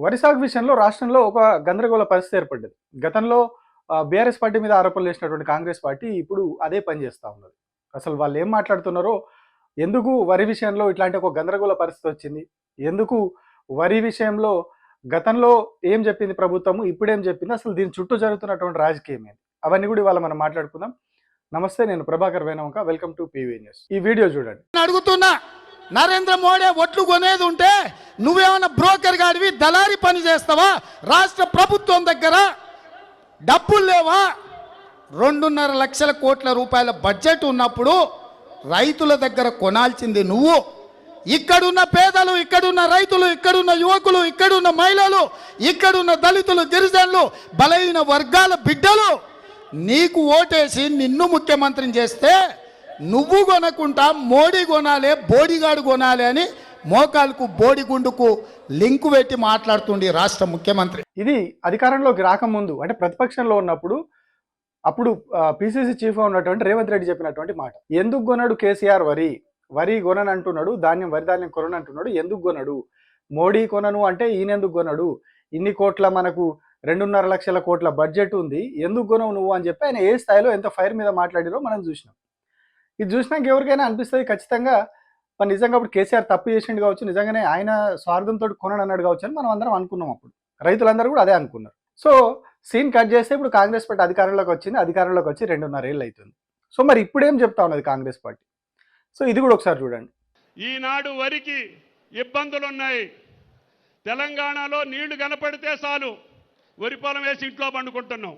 వరి సాగు విషయంలో రాష్ట్రంలో ఒక గందరగోళ పరిస్థితి ఏర్పడ్డది. గతంలో బీఆర్ఎస్ పార్టీ మీద ఆరోపణలు చేసినటువంటి కాంగ్రెస్ పార్టీ ఇప్పుడు అదే పని చేస్తా ఉన్నది. అసలు వాళ్ళు ఏం మాట్లాడుతున్నారో, ఎందుకు వరి విషయంలో ఇట్లాంటి ఒక గందరగోళ పరిస్థితి వచ్చింది? ఎందుకు వరి విషయంలో గతంలో ఏం చెప్పింది ప్రభుత్వము, ఇప్పుడేం చెప్పింది? అసలు దీని చుట్టూ జరుగుతున్నటువంటి రాజకీయం ఏంది? అవన్నీ కూడా ఇవాళ మనం మాట్లాడుకుందాం. నమస్తే, నేను Prabhakar Venavanka. Welcome to PV news. ఈ వీడియో చూడండి. అడుగుతున్నా, నరేంద్ర మోడీ ఒట్లు కొనేది ఉంటే నువ్వేమన్నా బ్రోకర్ గాడివి, దళారీ పని చేస్తావా? రాష్ట్ర ప్రభుత్వం దగ్గర డబ్బులు లేవా? 2.5 లక్షల కోట్ల రూపాయల బడ్జెట్ ఉన్నప్పుడు రైతుల దగ్గర కొనాల్సింది నువ్వు. ఇక్కడున్న పేదలు, ఇక్కడున్న రైతులు, ఇక్కడున్న యువకులు, ఇక్కడున్న మహిళలు, ఇక్కడున్న దళితులు, గిరిజనులు, బలహీన వర్గాల బిడ్డలు నీకు ఓటేసి నిన్ను ముఖ్యమంత్రిని చేస్తే నువ్వు కొనకుండా మోడీ కొనాలి, బోడిగాడు కొనాలి అని మోకాలకు బోడిగుండుకు లింకు పెట్టి మాట్లాడుతుండే రాష్ట్ర ముఖ్యమంత్రి. ఇది అధికారంలోకి రాకముందు, అంటే ప్రతిపక్షంలో ఉన్నప్పుడు, అప్పుడు పిసిసి చీఫ్గా ఉన్నటువంటి రేవంత్ రెడ్డి చెప్పినటువంటి మాట. ఎందుకు కొనడు కేసీఆర్ వరి కొనని అంటున్నాడు, వరి ధాన్యం కొనని అంటున్నాడు, ఎందుకు కొనడు? మోడీ కొనను అంటే ఈయన ఎందుకు కొనడు? ఇన్ని కోట్ల, మనకు 2.5 లక్షల కోట్ల బడ్జెట్ ఉంది, ఎందుకు కొనవు నువ్వు అని చెప్పి ఆయన ఏ స్థాయిలో ఎంత ఫైర్ మీద మాట్లాడిరో మనం చూసినాం. ఇది చూసినాక ఎవరికైనా అనిపిస్తుంది ఖచ్చితంగా, మరి నిజంగా అప్పుడు కేసీఆర్ తప్పు చేసిండు కావచ్చు, నిజంగానే ఆయన స్వార్థంతో కొనని అన్నాడు కావచ్చు అని మనం అందరం అనుకున్నాం. అప్పుడు రైతులందరూ కూడా అదే అనుకున్నారు. సో సీన్ కట్ చేస్తే ఇప్పుడు కాంగ్రెస్ పార్టీ అధికారంలోకి వచ్చింది. అధికారంలోకి వచ్చి 2.5 ఏళ్ళు అవుతుంది. సో మరి ఇప్పుడు ఏం చెప్తా ఉన్నది కాంగ్రెస్ పార్టీ? సో ఇది కూడా ఒకసారి చూడండి. ఈనాడు వరికి ఇబ్బందులు ఉన్నాయి. తెలంగాణలో నీళ్లు కనపడితే చాలు వరి పొలం వేసి ఇంట్లో పండుకుంటున్నాం.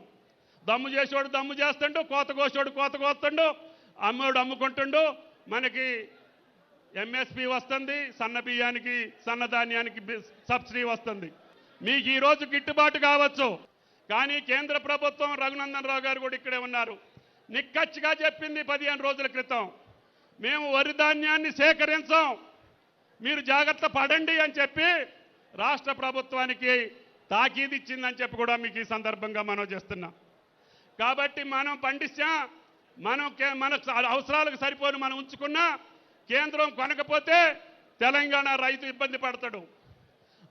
దమ్ము చేసేవాడు దమ్ము చేస్తుండు, కోత కోసేవాడు కోత కోస్తుండు, అమ్మోడు అమ్ముకుంటుండు. మనకి ఎంఎస్పి వస్తుంది, సన్న బియ్యానికి, సన్నధాన్యానికి సబ్సిడీ వస్తుంది. మీకు ఈరోజు గిట్టుబాటు కావచ్చు, కానీ కేంద్ర ప్రభుత్వం, రఘునందన్ రావు గారు కూడా ఇక్కడే ఉన్నారు, నిక్కచ్చిగా చెప్పింది 15 రోజుల క్రితం, మేము వరి ధాన్యాన్ని సేకరించాం, మీరు జాగ్రత్త పడండి అని చెప్పి రాష్ట్ర ప్రభుత్వానికి తాకీదు ఇచ్చిందని చెప్పి కూడా మీకు ఈ సందర్భంగా మనం చేస్తున్నాం. కాబట్టి మనం పండిస్తాం, మన అవసరాలకు సరిపోని మనం ఉంచుకున్నా, కేంద్రం కొనకపోతే తెలంగాణ రైతు ఇబ్బంది పడతాడు.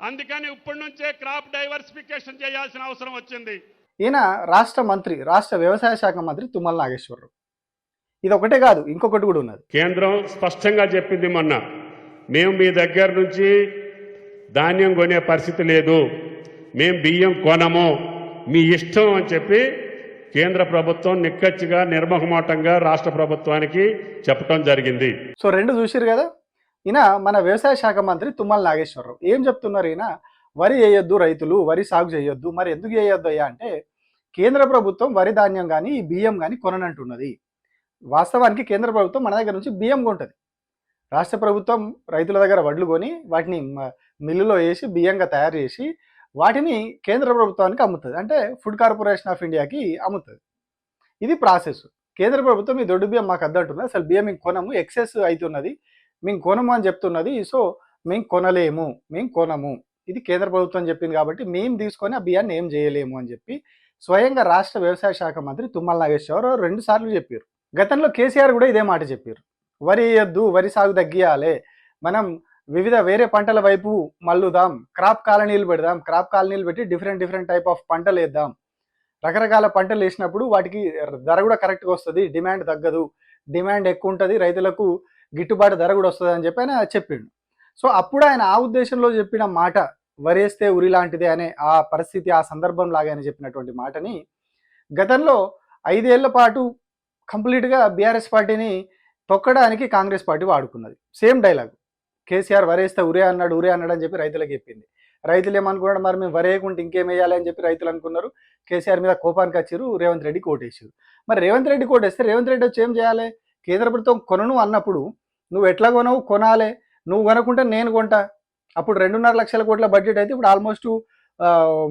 అందుకని ఇప్పటి నుంచే క్రాప్ డైవర్సిఫికేషన్ చేయాల్సిన అవసరం వచ్చింది. ఈయన రాష్ట్ర వ్యవసాయ శాఖ మంత్రి తుమ్మల నాగేశ్వరరావు. ఇది ఒకటే కాదు, ఇంకొకటి కూడా ఉన్నది. కేంద్రం స్పష్టంగా చెప్పింది మొన్న, మేము మీ దగ్గర నుంచి ధాన్యం కొనే పరిస్థితి లేదు, మేము బియ్యం కొనము, మీ ఇష్టం అని చెప్పి కేంద్ర ప్రభుత్వం నిక్కచ్చిగా, నిర్మహమాటంగా రాష్ట్ర ప్రభుత్వానికి చెప్పడం జరిగింది. సో రెండు చూసిరు కదా. ఈయన మన వ్యవసాయ శాఖ మంత్రి తుమ్మల నాగేశ్వరరావు ఏం చెప్తున్నారు? ఈయన వరి వేయొద్దు, రైతులు వరి సాగు చేయొద్దు. మరి ఎందుకు చేయొద్దు అయ్యా అంటే, కేంద్ర ప్రభుత్వం వరి ధాన్యం కానీ బియ్యం కానీ కొననంటున్నది. వాస్తవానికి కేంద్ర ప్రభుత్వం మన దగ్గర నుంచి బియ్యం కొంటుంది. రాష్ట్ర ప్రభుత్వం రైతుల దగ్గర వడ్లు కొని వాటిని మిల్లులో వేసి బియ్యంగా తయారు చేసి వాటిని కేంద్ర ప్రభుత్వానికి అమ్ముతుంది. అంటే ఫుడ్ కార్పొరేషన్ ఆఫ్ ఇండియాకి అమ్ముతుంది. ఇది ప్రాసెస్. కేంద్ర ప్రభుత్వం ఈ దొడ్డు బియ్యం మాకు అద్దంటున్నది, అసలు బియ్యం మేము కొనము, ఎక్సెస్ అవుతున్నది, మేము కొనము అని చెప్తున్నది. సో మేము కొనము, ఇది కేంద్ర ప్రభుత్వం చెప్పింది కాబట్టి మేము తీసుకొని ఆ బియ్యాన్ని ఏం చేయలేము అని చెప్పి స్వయంగా రాష్ట్ర వ్యవసాయ శాఖ మంత్రి తుమ్మల నాగేశ్వరరావు 2 సార్లు చెప్పారు. గతంలో కేసీఆర్ కూడా ఇదే మాట చెప్పారు. వరి వేయొద్దు, వరి సాగు తగ్గియాలి, మనం వేరే పంటల వైపు మళ్ళుదాం, క్రాప్ కాలనీలు పెడదాం, క్రాప్ కాలనీలు పెట్టి డిఫరెంట్ టైప్ ఆఫ్ పంటలు వేద్దాం. రకరకాల పంటలు వేసినప్పుడు వాటికి ధర కూడా కరెక్ట్గా వస్తుంది, డిమాండ్ తగ్గదు, డిమాండ్ ఎక్కువ ఉంటుంది, రైతులకు గిట్టుబాటు ధర కూడా వస్తుంది అని చెప్పి ఆయన చెప్పిండు. సో అప్పుడు ఆయన ఆ ఉద్దేశంలో చెప్పిన మాట, వరేస్తే ఉరి లాంటిదే అనే ఆ పరిస్థితి, ఆ సందర్భం లాగా ఆయన చెప్పినటువంటి మాటని గతంలో 5 ఏళ్ల పాటు కంప్లీట్గా బీఆర్ఎస్ పార్టీని తొక్కడానికి కాంగ్రెస్ పార్టీ వాడుకున్నది. Same dialogue. కేసీఆర్ వరేస్తే ఉరే అన్నాడు అని చెప్పి రైతులకు చెప్పింది. రైతులు ఏమనుకున్నాడు, మరి మేము వరేయకుంటే ఇంకేం వేయాలి అని చెప్పి రైతులు అనుకున్నారు. కేసీఆర్ మీద కోపానికి వచ్చారు, రేవంత్ రెడ్డి కోటేసారు. మరి రేవంత్ రెడ్డి కోటేస్తే రేవంత్ రెడ్డి వచ్చి ఏం చేయాలి? కేంద్ర ప్రభుత్వం కొనను అన్నప్పుడు నువ్వు ఎట్లా కొనవు, కొనాలి, నువ్వు కొనకుంటే నేను కొంటా. అప్పుడు 2.5 లక్షల కోట్ల బడ్జెట్ అయితే ఇప్పుడు ఆల్మోస్ట్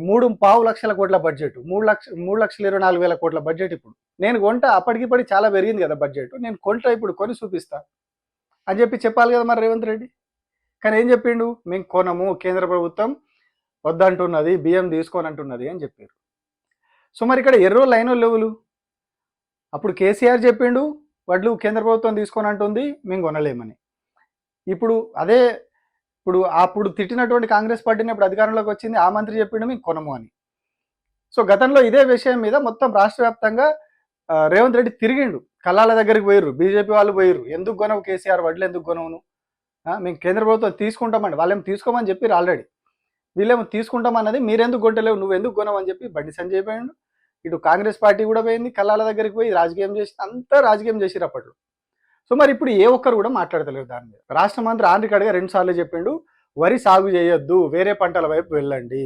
3.5 లక్షల కోట్ల బడ్జెట్, 3,24,000 కోట్ల బడ్జెట్. ఇప్పుడు నేను కొంట, అప్పటికిప్పటి చాలా పెరిగింది కదా బడ్జెట్, నేను కొంట, ఇప్పుడు కొని చూపిస్తా అని చెప్పి చెప్పాలి కదా మరి రేవంత్ రెడ్డి. కానీ ఏం చెప్పిండు? మేము కొనము, కేంద్ర ప్రభుత్వం వద్దంటున్నది, బియ్యం తీసుకోనంటున్నది అని చెప్పారు. సో మరి ఇక్కడ ఎర్రో లైనో లెవెలు. అప్పుడు కేసీఆర్ చెప్పిండు వడ్లు కేంద్ర ప్రభుత్వం తీసుకొని అంటుంది, మేము కొనలేమని. ఇప్పుడు అదే ఇప్పుడు అప్పుడు తిట్టినటువంటి కాంగ్రెస్ పార్టీని ఇప్పుడు అధికారంలోకి వచ్చింది, ఆ మంత్రి చెప్పిండు మేము కొనము అని. సో గతంలో ఇదే విషయం మీద మొత్తం రాష్ట్ర వ్యాప్తంగా రేవంత్ రెడ్డి తిరిగిండు, కళ్ళాల దగ్గరికి పోయిర్రు, బీజేపీ వాళ్ళు పోయిర్రు, ఎందుకు కొనవు కేసీఆర్ వడ్లు ఎందుకు కొనవును, మేము కేంద్ర ప్రభుత్వం తీసుకుంటామండి, వాళ్ళేమో తీసుకోమని చెప్పి ఆల్రెడీ, వీళ్ళేమో తీసుకుంటామన్నది మీరెందుకు కొంటలేవు, నువ్వు ఎందుకు కొనవు అని చెప్పి బండి సంజయ్ పోయిండు. ఇటు కాంగ్రెస్ పార్టీ కూడా పోయింది, కళ్ళాల దగ్గరికి పోయి రాజకీయం చేసి అంతా రాజకీయం చేసిరు అప్పట్లో. సో మరి ఇప్పుడు ఏ ఒక్కరు కూడా మాట్లాడతలేరు దాని మీద. రాష్ట్ర మంత్రి ఆంధ్రిక్ అడిగా 2 సార్లు చెప్పిండు, వరి సాగు చేయొద్దు, వేరే పంటల వైపు వెళ్ళండి.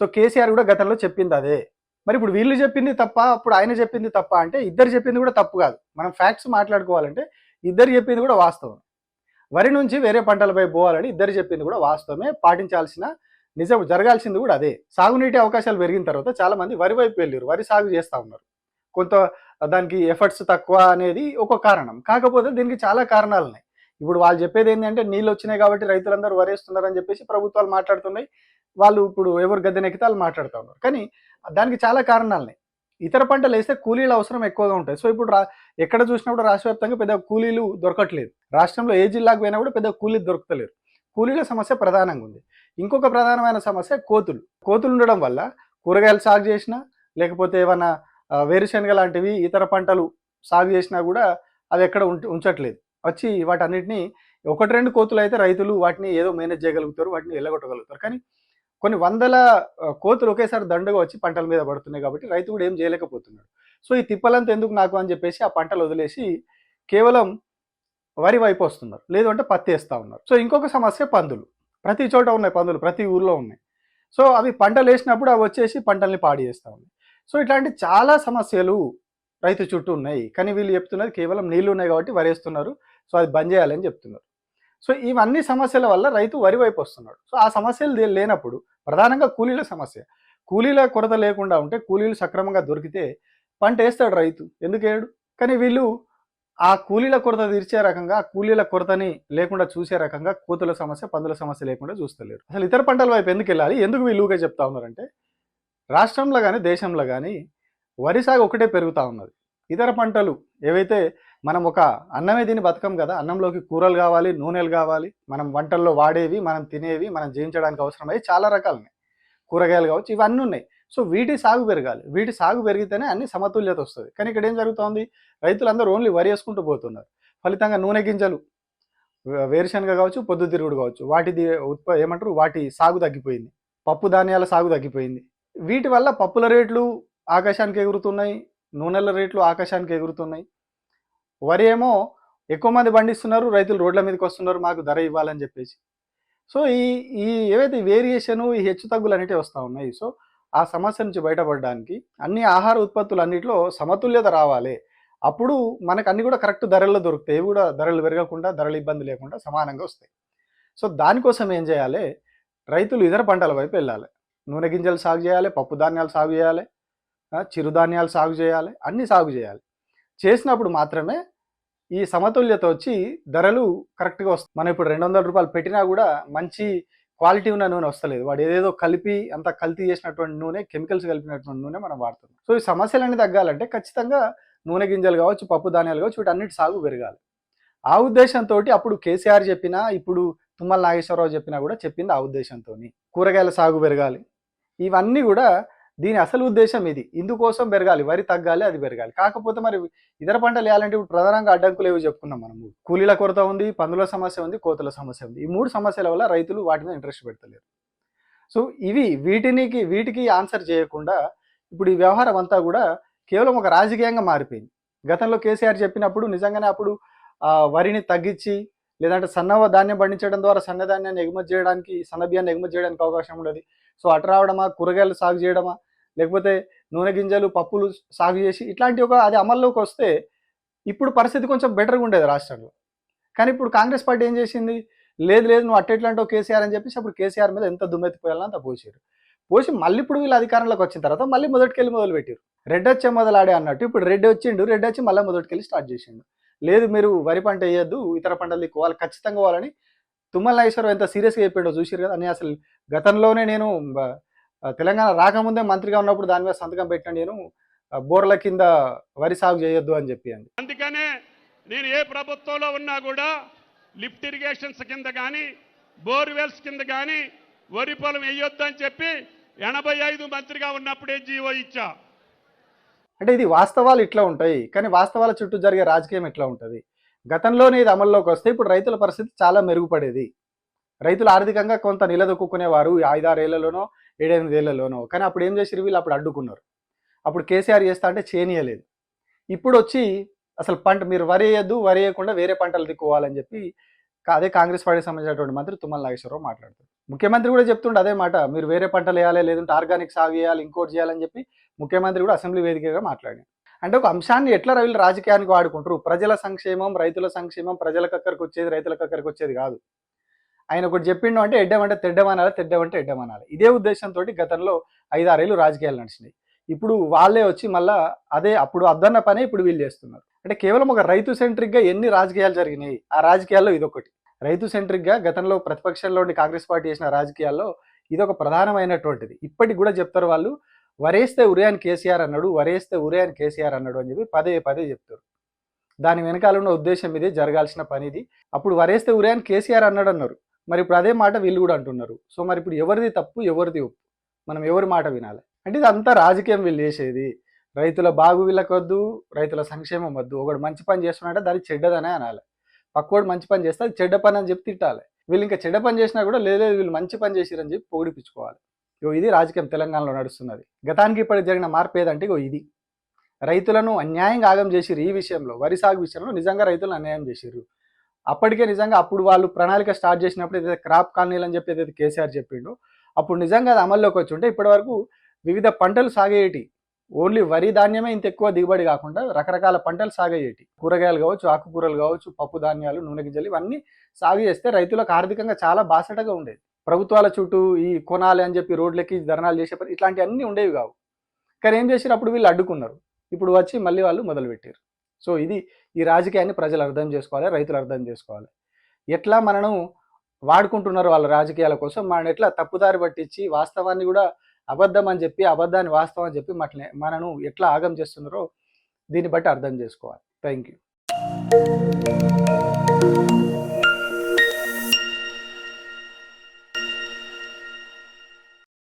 సో కేసీఆర్ కూడా గతంలో చెప్పింది అదే. మరి ఇప్పుడు వీళ్ళు చెప్పింది తప్ప, అప్పుడు ఆయన చెప్పింది తప్ప అంటే ఇద్దరు చెప్పింది కూడా తప్పు కాదు. మనం ఫ్యాక్ట్స్ మాట్లాడుకోవాలంటే ఇద్దరు చెప్పింది కూడా వాస్తవం. వరి నుంచి వేరే పంటలపై పోవాలని ఇద్దరు చెప్పింది కూడా వాస్తవమే, పాటించాల్సిన నిజం జరగాల్సింది కూడా అదే. సాగునీటి అవకాశాలు పెరిగిన తర్వాత చాలా మంది వరి వైపు వెళ్ళారు, వరి సాగు చేస్తూ ఉన్నారు. కొంత దానికి ఎఫర్ట్స్ తక్కువ అనేది ఒక కారణం, కాకపోతే దీనికి చాలా కారణాలు ఉన్నాయి. ఇప్పుడు వాళ్ళు చెప్పేది ఏంటంటే నీళ్ళు వచ్చినాయి కాబట్టి రైతులందరూ వరేస్తున్నారని చెప్పేసి ప్రభుత్వాలు మాట్లాడుతున్నాయి. వాళ్ళు ఇప్పుడు ఎవరు గద్దెనెక్కితే వాళ్ళు మాట్లాడుతూ ఉన్నారు. కానీ దానికి చాలా కారణాలు ఉన్నాయి. ఇతర పంటలు వేస్తే కూలీల అవసరం ఎక్కువగా ఉంటాయి. సో ఇప్పుడు ఎక్కడ చూసినప్పుడు రాష్ట్ర వ్యాప్తంగా పెద్ద కూలీలు దొరకట్లేదు. రాష్ట్రంలో ఏ జిల్లాకు పోయినా కూడా పెద్ద కూలీలు దొరకలేరు. కూలీల సమస్య ప్రధానంగా ఉంది. ఇంకొక ప్రధానమైన సమస్య కోతులు. కోతులు ఉండడం వల్ల కూరగాయలు సాగు చేసినా, లేకపోతే ఏమైనా వేరుశనగ లాంటివి ఇతర పంటలు సాగు చేసినా కూడా అవి ఎక్కడ ఉంచట్లేదు. వచ్చి వాటన్నిటిని 1-2 కోతులు అయితే రైతులు వాటిని ఏదో మేనేజ్ చేయగలుగుతారు, వాటిని వెళ్ళగొట్టగలుగుతారు. కానీ కొన్ని వందల కోతులు ఒకేసారి దండగా వచ్చి పంటల మీద పడుతున్నాయి కాబట్టి రైతు కూడా ఏం చేయలేకపోతున్నాడు. సో ఈ తిప్పలంతా ఎందుకు నాకు అని చెప్పేసి ఆ పంటలు వదిలేసి కేవలం వరి వైపు వస్తున్నారు, లేదు అంటే పత్తి వేస్తూ ఉన్నారు. సో ఇంకొక సమస్య పందులు. ప్రతి చోట ఉన్నాయి పందులు, ప్రతి ఊర్లో ఉన్నాయి. సో అవి పంటలు వేసినప్పుడు అవి వచ్చేసి పంటల్ని పాడు చేస్తూ ఉన్నాయి. సో ఇట్లాంటి చాలా సమస్యలు రైతు చుట్టూ ఉన్నాయి. కానీ వీళ్ళు చెప్తున్నది కేవలం నీళ్లు ఉన్నాయి కాబట్టి వరేస్తున్నారు, సో అది బంద్ చేయాలని చెప్తున్నారు. సో ఇవన్నీ సమస్యల వల్ల రైతు వరి వైపు వస్తున్నాడు. సో ఆ సమస్యలు లేనప్పుడు ప్రధానంగా కూలీల సమస్య. కూలీల కొరత లేకుండా ఉంటే, కూలీలు సక్రమంగా దొరికితే పంట వేస్తాడు రైతు, ఎందుకు వేయడు? కానీ వీళ్ళు ఆ కూలీల కొరత తీర్చే రకంగా, కూలీల కొరతని లేకుండా చూసే రకంగా కోతుల సమస్య, పందుల సమస్య లేకుండా చూస్తలేరు. అసలు ఇతర పంటల వైపు ఎందుకు వెళ్ళాలి, ఎందుకు వీళ్ళుగా చెప్తా ఉన్నారంటే, రాష్ట్రంలో కానీ దేశంలో కానీ వరి సాగు ఒకటే పెరుగుతూ ఉన్నది. ఇతర పంటలు ఏవైతే మనం ఒక అన్నమే తిని బతకం కదా, అన్నంలోకి కూరలు కావాలి, నూనెలు కావాలి, మనం వంటల్లో వాడేవి, మనం తినేవి, మనం జీవించడానికి అవసరమయ్యి చాలా రకాలున్నాయి. కూరగాయలు కావచ్చు, ఇవన్నీ ఉన్నాయి. సో వీటి సాగు పెరగాలి, వీటి సాగు పెరిగితేనే అన్ని సమతుల్యత వస్తుంది. కానీ ఇక్కడ ఏం జరుగుతోంది, రైతులందరూ ఓన్లీ వరి వేసుకుంటూ పోతున్నారు. ఫలితంగా నూనె గింజలు, వేరుశనగ కావచ్చు, పొద్దుతిరుగుడు కావచ్చు, వాటిది వాటి సాగు తగ్గిపోయింది. పప్పు ధాన్యాల సాగు తగ్గిపోయింది. వీటి వల్ల పప్పుల రేట్లు ఆకాశానికి ఎగురుతున్నాయి, నూనెల రేట్లు ఆకాశానికి ఎగురుతున్నాయి. వరి ఏమో ఎక్కువ మంది పండిస్తున్నారు, రైతులు రోడ్ల మీదకి వస్తున్నారు మాకు ధర ఇవ్వాలని చెప్పేసి. సో ఈ ఏవైతే వేరియేషను, ఈ హెచ్చు తగ్గులు అనేవి వస్తూ ఉన్నాయి. సో ఆ సమస్య నుంచి బయటపడడానికి అన్ని ఆహార ఉత్పత్తులు అన్నింటిలో సమతుల్యత రావాలి. అప్పుడు మనకు అన్ని కూడా కరెక్ట్ ధరల్లో దొరుకుతాయి, ఏవి కూడా ధరలు పెరగకుండా, ధరలు ఇబ్బంది లేకుండా సమానంగా వస్తాయి. సో దానికోసం ఏం చేయాలి, రైతులు ఇతర పంటల వైపు వెళ్ళాలి. నూనె గింజలు సాగు చేయాలి, పప్పు ధాన్యాలు సాగు చేయాలి, చిరుధాన్యాలు సాగు చేయాలి, అన్నీ సాగు చేయాలి. చేసినప్పుడు మాత్రమే ఈ సమతుల్యత వచ్చి ధరలు కరెక్ట్గా వస్తాయి. మనం ఇప్పుడు 200 రూపాయలు పెట్టినా కూడా మంచి క్వాలిటీ ఉన్న నూనె వస్తలేదు. వాడు ఏదేదో కలిపి అంత కల్తీ చేసినటువంటి నూనె, కెమికల్స్ కలిపినటువంటి నూనె మనం వాడుతున్నాం. సో ఈ సమస్యలన్నీ తగ్గాలంటే ఖచ్చితంగా నూనె గింజలు కావచ్చు, పప్పు ధాన్యాలు కావచ్చు, వీటన్నిటి సాగు పెరగాలి. ఆ ఉద్దేశంతో అప్పుడు కేసీఆర్ చెప్పినా, ఇప్పుడు తుమ్మల నాగేశ్వరరావు చెప్పినా కూడా చెప్పింది ఆ ఉద్దేశంతో. కూరగాయల సాగు పెరగాలి. ఇవన్నీ కూడా దీని అసలు ఉద్దేశం ఇది. ఇందుకోసం పెరగాలి, వరి తగ్గాలి, అది పెరగాలి. కాకపోతే మరి ఇతర పంటలు వేయాలంటే ఇప్పుడు ప్రధానంగా అడ్డంకులు ఏవి చెప్పుకున్నాం మనము. కూలీల కొరత ఉంది, పందుల సమస్య ఉంది, కోతుల సమస్య ఉంది. ఈ 3 సమస్యల వల్ల రైతులు వాటి మీద ఇంట్రెస్ట్ పెడతలేరు. సో వీటికి ఆన్సర్ చేయకుండా ఇప్పుడు ఈ వ్యవహారం అంతా కూడా కేవలం ఒక రాజకీయంగా మారిపోయింది. గతంలో కేసీఆర్ చెప్పినప్పుడు నిజంగానే అప్పుడు వరిని తగ్గించి, లేదంటే సన్న ధాన్యం పండించడం ద్వారా సన్న ధాన్యాన్ని ఎగుమతి చేయడానికి, సన్న బియ్యాన్ని ఎగుమతి చేయడానికి అవకాశం ఉండదు. సో అటు రావడమా, కూరగాయలు సాగు చేయడమా, లేకపోతే నూనె గింజలు, పప్పులు సాగు చేసి ఇట్లాంటి అది అమల్లోకి వస్తే ఇప్పుడు పరిస్థితి కొంచెం బెటర్గా ఉండేది రాష్ట్రంలో. కానీ ఇప్పుడు కాంగ్రెస్ పార్టీ ఏం చేసింది, లేదు నువ్వు అట్టెట్లాంటో కేసీఆర్ అని చెప్పేసి అప్పుడు కేసీఆర్ మీద ఎంత దుమ్మెత్తిపోయాలని అంత పోసి మళ్ళీ ఇప్పుడు వీళ్ళు అధికారంలోకి వచ్చిన తర్వాత మళ్ళీ మొదటికెళ్ళి మొదలుపెట్టారు. రెడ్ వచ్చే మొదలాడే అన్నట్టు ఇప్పుడు రెడ్ వచ్చి మళ్ళీ మొదటికెళ్ళి స్టార్ట్ చేసిండు. లేదు మీరు వరి పంట వేయద్దు, ఇతర పంటలు వాళ్ళు ఖచ్చితంగా పోవాలని తుమ్మల నాగేశ్వరరావు ఎంత సీరియస్గా చెప్పాడో చూసారు కదా. నేను అసలు గతంలోనే నేను తెలంగాణ రాకముందే మంత్రిగా ఉన్నప్పుడు దాని మీద సంతకం పెట్టిన, నేను బోర్ల కింద వరి సాగు చేయొద్దు అని చెప్పి. అందుకనే నేను ఏ ప్రభుత్వంలో ఉన్నా కూడా లిఫ్ట్ ఇరిగేషన్స్ కింద కానీ, బోర్వెల్స్ కింద కానీ వరి పొలం వేయొద్దని చెప్పి 85 మంత్రిగా ఉన్నప్పుడే జీవో ఇచ్చా. అంటే ఇది వాస్తవాలు ఇట్లా ఉంటాయి, కానీ వాస్తవాల చుట్టూ జరిగే రాజకీయం ఎట్లా ఉంటుంది? గతంలోనే ఇది అమల్లోకి వస్తే ఇప్పుడు రైతుల పరిస్థితి చాలా మెరుగుపడేది. రైతులు ఆర్థికంగా కొంత నిలదొక్కునేవారు 5-6 ఏళ్లలోనో 7-8 ఏళ్లలోనో. కానీ అప్పుడు ఏం చేసిరు వీళ్ళు? అప్పుడు అడ్డుకున్నారు. అప్పుడు కేసీఆర్ చేస్తా అంటే చేయనీయలేదు. ఇప్పుడు వచ్చి అసలు పంట మీరు వరి వేయద్దు, వరి వేయకుండా వేరే పంటలు దిక్కుకోవాలని చెప్పి అదే కాంగ్రెస్ పార్టీకి సంబంధించినటువంటి మంత్రి తుమ్మల నాగేశ్వరరావు మాట్లాడుతారు. ముఖ్యమంత్రి కూడా చెప్తుండే అదే మాట, మీరు వేరే పంటలు వేయాలి, లేదంటే ఆర్గానిక్ సాగు చేయాలి, ఇంకోటి చేయాలని చెప్పి ముఖ్యమంత్రి కూడా అసెంబ్లీ వేదికగా మాట్లాడారు. అంటే ఒక అంశాన్ని ఎట్లా వీళ్ళు రాజకీయానికి వాడుకుంటారు? ప్రజల సంక్షేమం, రైతుల సంక్షేమం ప్రజలకు అక్కడికి వచ్చేది, రైతులకు అక్కడికి వచ్చేది కాదు. ఆయన ఒకటి చెప్పిండు అంటే ఎడ్డమంటే తెడ్డమనాలి, తెడ్డమంటే ఎడ్డమనాలి. ఇదే ఉద్దేశంతో గతంలో 5-6 ఏళ్ళు రాజకీయాలు నడిచినాయి. ఇప్పుడు వాళ్ళే వచ్చి మళ్ళా అదే అప్పుడు అద్దన్న పనే ఇప్పుడు వీళ్ళు చేస్తున్నారు. అంటే కేవలం ఒక రైతు సెంట్రిక్గా ఎన్ని రాజకీయాలు జరిగినాయి, ఆ రాజకీయాల్లో ఇదొకటి. రైతు సెంట్రిక్గా గతంలో ప్రతిపక్షంలోని కాంగ్రెస్ పార్టీ చేసిన రాజకీయాల్లో ఇదొక ప్రధానమైనటువంటిది. ఇప్పటికి కూడా చెప్తారు వాళ్ళు, వరేస్తే ఉరేయని కేసీఆర్ అన్నాడు, వరేస్తే ఉరేయని కేసీఆర్ అన్నాడు అని చెప్పి పదే పదే చెప్తారు. దాని వెనకాల ఉన్న ఉద్దేశం ఇది, జరగాల్సిన పని ఇది. అప్పుడు వరేస్తే ఉరేయని కేసీఆర్ అన్నాడు అన్నారు, మరి ఇప్పుడు అదే మాట వీళ్ళు కూడా అంటున్నారు. సో మరి ఇప్పుడు ఎవరిది తప్పు, ఎవరిది ఒప్పు? మనం ఎవరి మాట వినాలి? అంటే ఇది అంతా రాజకీయం వీళ్ళు చేసేది. రైతుల బాగు వీళ్ళకి వద్దు, రైతుల సంక్షేమం వద్దు. ఒకడు మంచి పని చేస్తున్నాడంటే దాన్ని చెడ్డదనే అనాలి, పక్కోడు మంచి పని చేస్తే అది చెడ్డ పని అని చెప్పి తిట్టాలి. వీళ్ళు ఇంకా చెడ్డ పని చేసినా కూడా లేదు వీళ్ళు మంచి పని చేసిరని చెప్పి పొగిడిపించుకోవాలి. ఇది రాజకీయం తెలంగాణలో నడుస్తున్నది. గతానికి ఇప్పటికి జరిగిన మార్పు ఏదంటే ఇది, రైతులను అన్యాయంగా ఆగం చేసిరు. ఈ విషయంలో వరి సాగు విషయంలో నిజంగా రైతులను అన్యాయం చేసిరు. అప్పటికే నిజంగా అప్పుడు వాళ్ళు ప్రణాళిక స్టార్ట్ చేసినప్పుడు ఏదైతే క్రాప్ కాలనీలు అని చెప్పి ఏదైతే కేసీఆర్ చెప్పిండో అప్పుడు నిజంగా అది అమల్లోకి వచ్చి ఉంటే ఇప్పటి వరకు వివిధ పంటలు సాగేటి, ఓన్లీ వరి ధాన్యమే ఇంత ఎక్కువ దిగుబడి కాకుండా రకరకాల పంటలు సాగేటి, కూరగాయలు కావచ్చు, ఆకుకూరలు కావచ్చు, పప్పు ధాన్యాలు, నూనె గింజలు ఇవన్నీ సాగు చేస్తే రైతులకు ఆర్థికంగా చాలా బాసటగా ఉండేది. ప్రభుత్వాల చుట్టూ ఈ కొనాలి అని చెప్పి రోడ్లకి ధర్నాలు చేసే పని ఇట్లాంటివన్నీ ఉండేవి కావు. కానీ ఏం చేసిరు? అప్పుడు వీళ్ళు అడ్డుకున్నారు, ఇప్పుడు వచ్చి మళ్ళీ వాళ్ళు మొదలుపెట్టారు. సో ఇది ఈ రాజకీయాన్ని ప్రజలు అర్థం చేసుకోవాలి, రైతులు అర్థం చేసుకోవాలి. ఎట్లా మనను వాడుకుంటున్నారు వాళ్ళ రాజకీయాల కోసం, మనం ఎట్లా తప్పుదారి పట్టించి వాస్తవాన్ని కూడా అబద్ధం అని చెప్పి, అబద్ధాన్ని వాస్తవం అని చెప్పి మనను ఎట్లా ఆగం చేస్తున్నారో దీన్ని బట్టి అర్థం చేసుకోవాలి. Thank you.